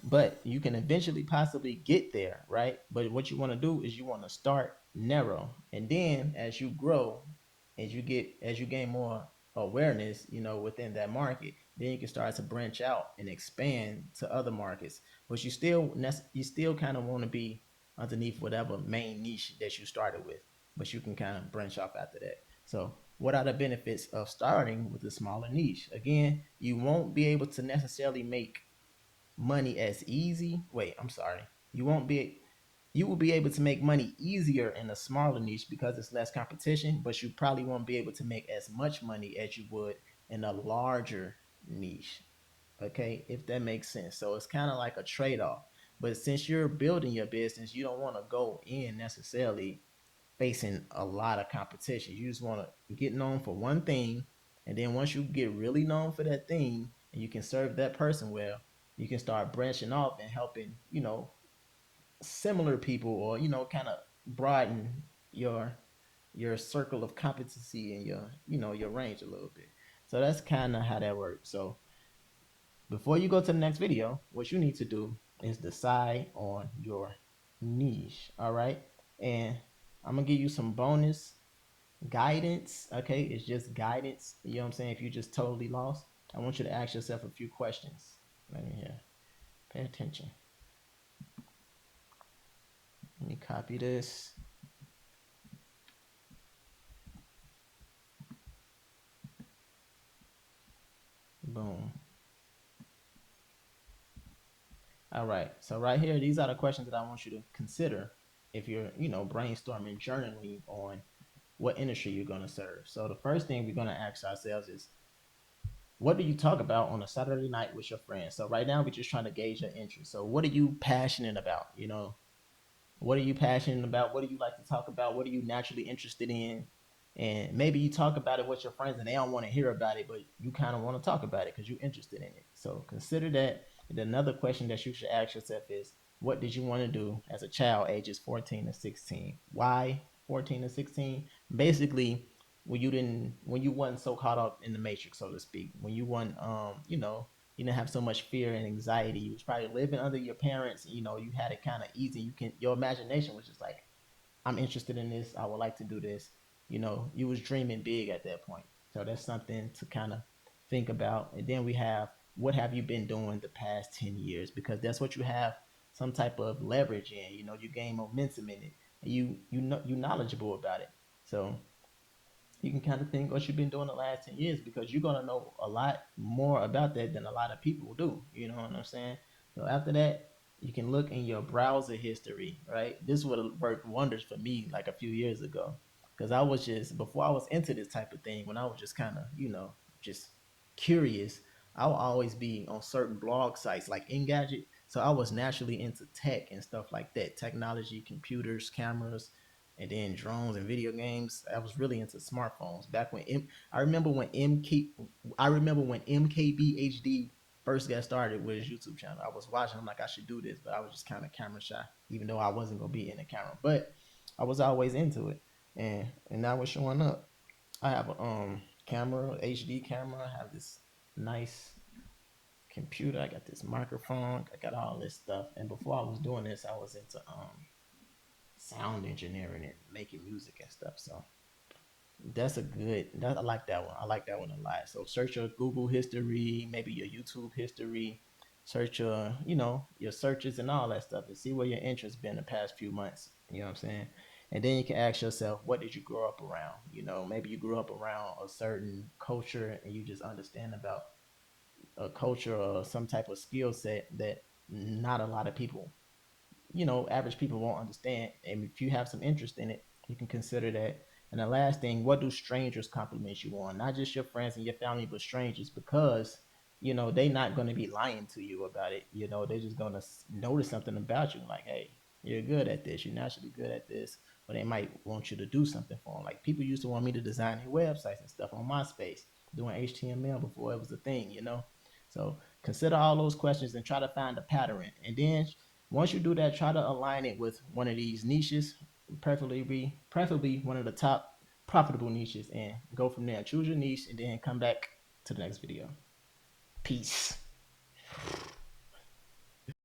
but you can eventually possibly get there, right? But what you want to do is you want to start narrow, and then as you grow, as you gain more awareness, within that market, then you can start to branch out and expand to other markets. But you still kind of want to be underneath whatever main niche that you started with, but you can kind of branch off after that. So what are the benefits of starting with a smaller niche? Again, you won't be able to necessarily make money as easy. Wait, I'm sorry. You won't be you will be able to make money easier in a smaller niche because it's less competition, but you probably won't be able to make as much money as you would in a larger niche. Okay, if that makes sense. So it's kind of like a trade-off. But since you're building your business, you don't want to go in necessarily facing a lot of competition. You just want to get known for one thing, and then once you get really known for that thing and you can serve that person well, you can start branching off and helping, similar people, or kind of broaden your your circle of competency and your range a little bit. So that's kind of how that works. So before you go to the next video, what you need to do is decide on your niche. All right. And I'm gonna give you some bonus guidance. Okay, it's just guidance. You know what I'm saying? If you're just totally lost, I want you to ask yourself a few questions. Let me hear. Pay attention. Let me copy this. Boom. All right. So right here, these are the questions that I want you to consider if you're, brainstorming, journaling on what industry you're going to serve. So the first thing we're going to ask ourselves is, what do you talk about on a Saturday night with your friends? So right now, we're just trying to gauge your interest. So what are you passionate about? What are you passionate about? What do you like to talk about? What are you naturally interested in? And maybe you talk about it with your friends and they don't want to hear about it, but you kind of want to talk about it because you're interested in it. So consider that. And another question that you should ask yourself is, what did you want to do as a child, ages 14 to 16? Why 14 to 16? Basically, when you wasn't so caught up in the matrix, so to speak, when you weren't, you didn't have so much fear and anxiety. You was probably living under your parents. You had it kind of easy. Your imagination was just like, I'm interested in this. I would like to do this. You was dreaming big at that point. So that's something to kind of think about. And then we have, what have you been doing the past 10 years? Because that's what you have some type of leverage in. You gain momentum in it, and you knowledgeable about it. So you can kind of think what you've been doing the last 10 years, because you're going to know a lot more about that than a lot of people do. You know what I'm saying? So after that, you can look in your browser history, right? This would have worked wonders for me like a few years ago, because I was just, before I was into this type of thing, when I was just kind of, just curious, I would always be on certain blog sites like Engadget. So I was naturally into tech and stuff like that, technology, computers, cameras, and then drones and video games. I was really into smartphones back when I remember when MKBHD first got started with his YouTube channel. I was watching. I'm like, I should do this, but I was just kind of camera shy, even though I wasn't gonna be in the camera. But I was always into it, and now it's showing up. I have a camera, HD camera. I have this nice computer. I got this microphone. I got all this stuff. And before I was doing this, I was into sound engineering and making music and stuff. So I like that one. I like that one a lot. So search your Google history, maybe your YouTube history, search your searches and all that stuff, and see where your interest been the past few months. You know what I'm saying? And then you can ask yourself, what did you grow up around? Maybe you grew up around a certain culture and you just understand about a culture or some type of skill set that not a lot of people, average people won't understand. And if you have some interest in it, you can consider that. And the last thing, what do strangers compliment you on? Not just your friends and your family, but strangers, because they're not going to be lying to you about it. They're just going to notice something about you, like, hey, you're good at this, you're naturally good at this, or they might want you to do something for them. Like, people used to want me to design their websites and stuff on MySpace, doing HTML before it was a thing. So consider all those questions and try to find a pattern. And then once you do that, try to align it with one of these niches, preferably one of the top profitable niches, and go from there. Choose your niche and then come back to the next video. Peace.